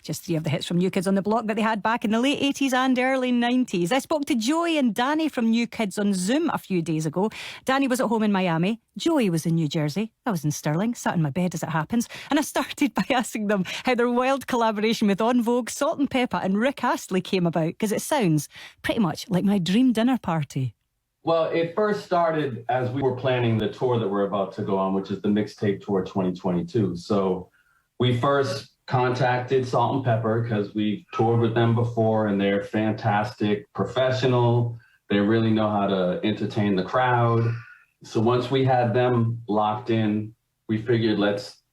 Just three of the hits from New Kids on the Block that they had back in the late 80s and early 90s. I spoke to Joey and Danny from New Kids on Zoom a few days ago. Danny was at home in Miami. Joey was in New Jersey. I was in Stirling, sat in my bed as it happens. And I started by asking them how their wild collaboration with En Vogue, Salt and Pepper and Rick Astley came about, because it sounds pretty much like my dream dinner party. Well, it first started as we were planning the tour that we're about to go on, which is the Mixtape Tour 2022. So we first contacted Salt and Pepper because we've toured with them before and they're fantastic, professional. They really know how to entertain the crowd. So once we had them locked in, we figured let's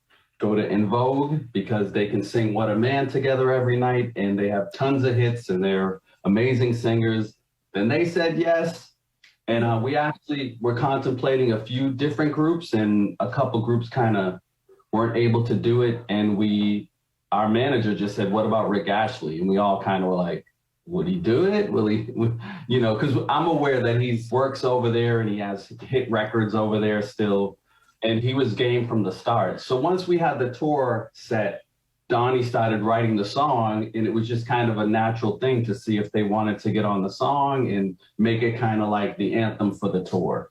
go to En Vogue because they can sing What a Man together every night and they have tons of hits and they're amazing singers. Then they said yes. And we actually were contemplating a few different groups and a couple groups kind of weren't able to do it. And our manager just said, what about Rick Astley? And we all kind of were like, would he do it? Will he, you know, because I'm aware that he works over there and he has hit records over there still. And he was game from the start. So once we had the tour set, Donnie started writing the song and it was just kind of a natural thing to see if they wanted to get on the song and make it kind of like the anthem for the tour.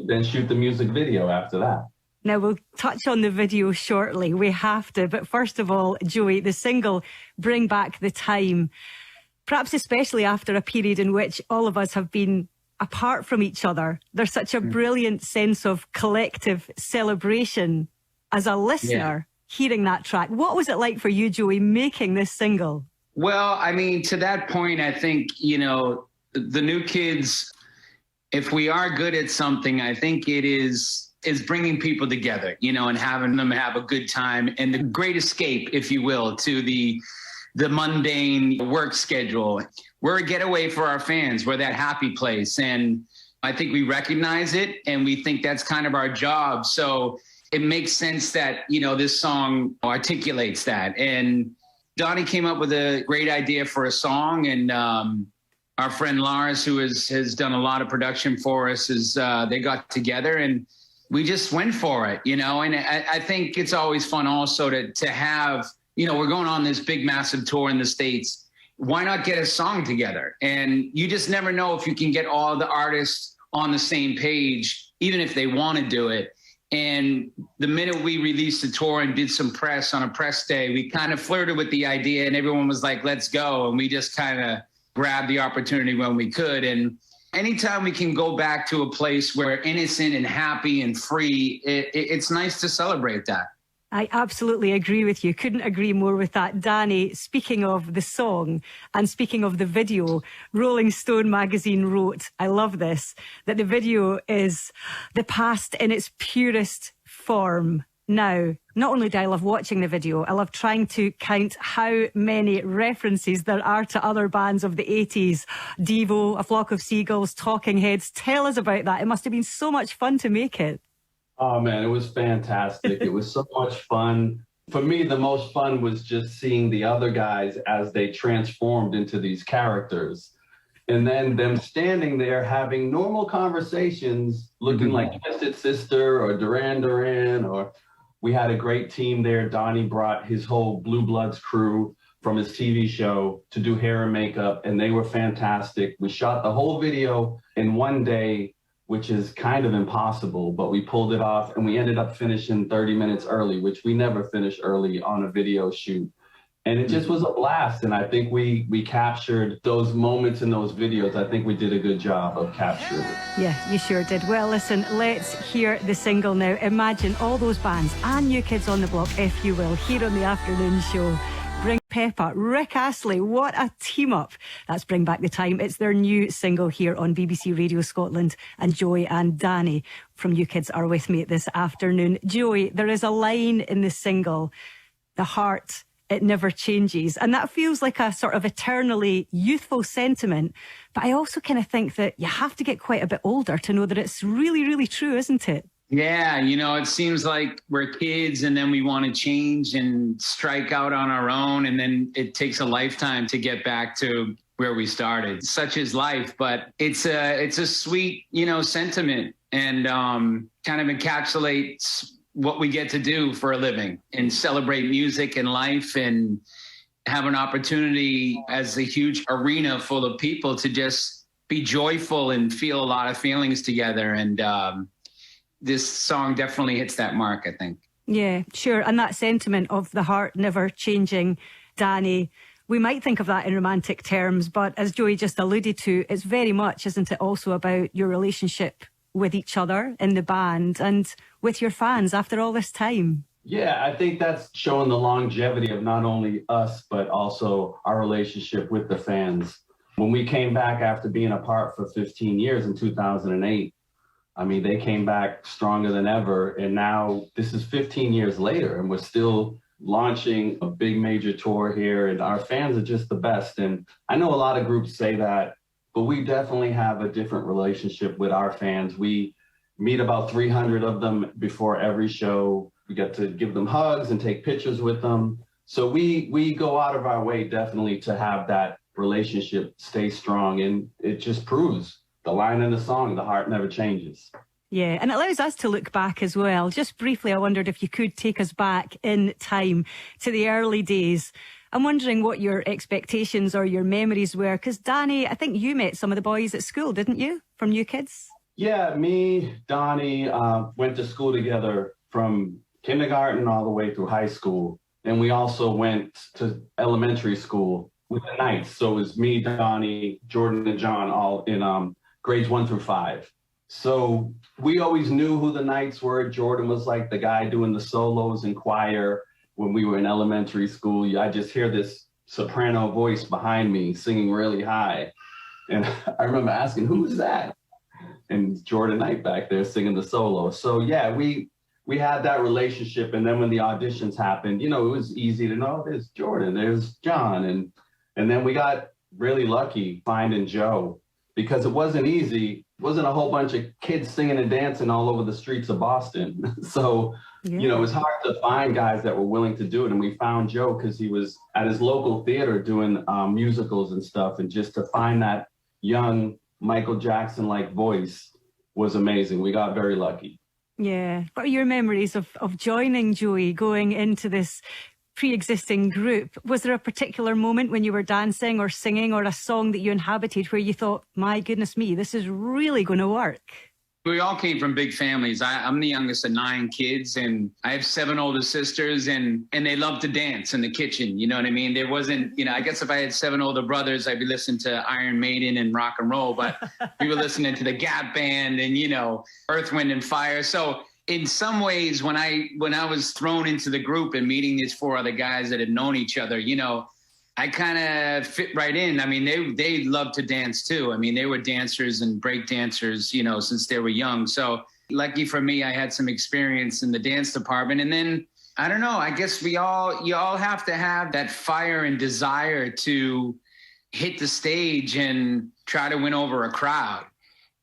Then shoot the music video after that. Now, we'll touch on the video shortly. We have to. But first of all, Joey, the single, Bring Back the Time, perhaps especially after a period in which all of us have been apart from each other, there's such a brilliant sense of collective celebration as a listener hearing that track. What was it like for you, Joey, making this single? Well, I mean, to that point, I think, you know, the New Kids, if we are good at something, I think it is bringing people together, you know, and having them have a good time and the great escape, if you will, to the mundane work schedule. We're a getaway for our fans. We're that happy place. And I think we recognize it and we think that's kind of our job. So it makes sense that, you know, this song articulates that. And Donnie came up with a great idea for a song. And our friend Lars, who has done a lot of production for us, they got together and we just went for it, you know. And I think it's always fun also to have, you know, we're going on this big, massive tour in the States. Why not get a song together? And you just never know if you can get all the artists on the same page, even if they want to do it. And the minute we released the tour and did some press on a press day, we kind of flirted with the idea and everyone was like, let's go. And we just kind of grabbed the opportunity when we could. And anytime we can go back to a place where we're innocent and happy and free, it's nice to celebrate that. I absolutely agree with you. Couldn't agree more with that. Danny, speaking of the song and speaking of the video, Rolling Stone magazine wrote, I love this, that the video is the past in its purest form. Now, not only do I love watching the video, I love trying to count how many references there are to other bands of the 80s. Devo, A Flock of Seagulls, Talking Heads. Tell us about that. It must have been so much fun to make it. Oh, man, it was fantastic. It was so much fun. For me, the most fun was just seeing the other guys as they transformed into these characters. And then them standing there having normal conversations, looking like Twisted Sister or Duran Duran, or we had a great team there. Donnie brought his whole Blue Bloods crew from his TV show to do hair and makeup, and they were fantastic. We shot the whole video in one day, which is kind of impossible, but we pulled it off and we ended up finishing 30 minutes early, which we never finish early on a video shoot. And it just was a blast. And I think we captured those moments in those videos. I think we did a good job of capturing it. Yeah, you sure did. Well, listen, let's hear the single now. Imagine all those bands and New Kids on the Block, if you will, here on the afternoon show. Bring Pepper, Rick Astley, what a team up. That's Bring Back the Time. It's their new single here on BBC Radio Scotland, and Joey and Danny from New Kids are with me this afternoon. Joey, there is a line in the single, the heart, it never changes. And that feels like a sort of eternally youthful sentiment. But I also kind of think that you have to get quite a bit older to know that it's really, really true, isn't it? Yeah, you know, it seems like we're kids and then we want to change and strike out on our own. And then it takes a lifetime to get back to where we started. Such is life, but it's a sweet, you know, sentiment and kind of encapsulates what we get to do for a living and celebrate music and life. And have an opportunity as a huge arena full of people to just be joyful and feel a lot of feelings together. And this song definitely hits that mark, I think. Yeah, sure. And that sentiment of the heart never changing, Danny, we might think of that in romantic terms, but as Joey just alluded to, it's very much, isn't it, also about your relationship with each other in the band and with your fans after all this time? Yeah, I think that's showing the longevity of not only us, but also our relationship with the fans. When we came back after being apart for 15 years in 2008, I mean, they came back stronger than ever. And now this is 15 years later, and we're still launching a big major tour here. And our fans are just the best. And I know a lot of groups say that, but we definitely have a different relationship with our fans. We meet about 300 of them before every show. We get to give them hugs and take pictures with them. So we go out of our way definitely to have that relationship stay strong. And it just proves the line in the song, the heart never changes. Yeah, and it allows us to look back as well. Just briefly, I wondered if you could take us back in time to the early days. I'm wondering what your expectations or your memories were, because Danny, I think you met some of the boys at school, didn't you, from New Kids? Yeah, me, Donnie, went to school together from kindergarten all the way through high school. And we also went to elementary school with the Knights. So it was me, Donnie, Jordan, and John all in grades 1 through 5. So we always knew who the Knights were. Jordan was like the guy doing the solos in choir when we were in elementary school. I just hear this soprano voice behind me singing really high. And I remember asking, who's that? And Jordan Knight back there singing the solo. So yeah, we had that relationship. And then when the auditions happened, you know, it was easy to know there's Jordan, there's John. And then we got really lucky finding Joe, because it wasn't easy. It wasn't a whole bunch of kids singing and dancing all over the streets of Boston. So, you know, it was hard to find guys that were willing to do it. And we found Joe because he was at his local theater doing musicals and stuff. And just to find that young Michael Jackson-like voice was amazing. We got very lucky. Yeah. What are your memories of joining Joey, going into this pre-existing group? Was there a particular moment when you were dancing or singing or a song that you inhabited where you thought, my goodness me, this is really going to work? We all came from big families. I'm the youngest of 9 kids, and I have 7 older sisters, and they love to dance in the kitchen. You know what I mean? There wasn't, you know, I guess if I had 7 older brothers, I'd be listening to Iron Maiden and rock and roll, but we were listening to the Gap Band and, you know, Earth, Wind and Fire. So in some ways, when I was thrown into the group and meeting these 4 other guys that had known each other, you know, I kind of fit right in. I mean, they loved to dance too. I mean, they were dancers and break dancers, you know, since they were young. So lucky for me, I had some experience in the dance department. And then, I don't know, I guess you all have to have that fire and desire to hit the stage and try to win over a crowd.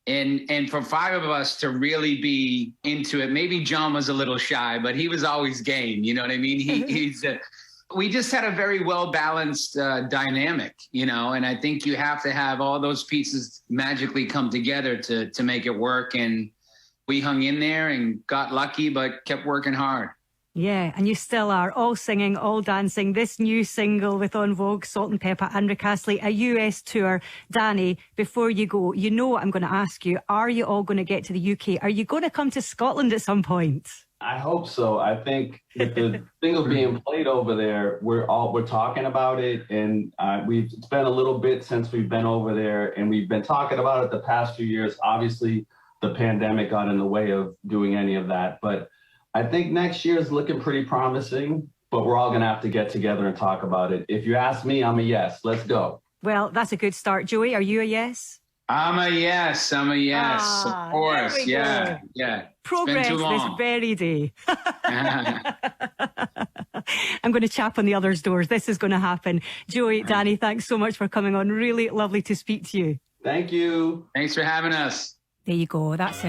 And for 5 of us to really be into it, maybe John was a little shy, but he was always game. You know what I mean? We just had a very well-balanced dynamic, you know, and I think you have to have all those pieces magically come together to make it work. And we hung in there and got lucky, but kept working hard. Yeah, and you still are, all singing, all dancing. This new single with En Vogue, Salt and Pepper, and Rick Astley, a US tour. Danny, before you go, you know what I'm going to ask you. Are you all going to get to the UK? Are you going to come to Scotland at some point? I hope so. I think with the single being played over there, we're talking about it, and it's been a little bit since we've been over there, and we've been talking about it the past few years. Obviously, the pandemic got in the way of doing any of that, but I think next year is looking pretty promising. But we're all going to have to get together and talk about it. If you ask me, I'm a yes. Let's go. Well, that's a good start. Joey, are you a yes? I'm a yes. Of course. Yeah. Progress this very day. I'm going to chap on the others' doors. This is going to happen. Joey, Danny, thanks so much for coming on. Really lovely to speak to you. Thank you. Thanks for having us. There you go. That's it.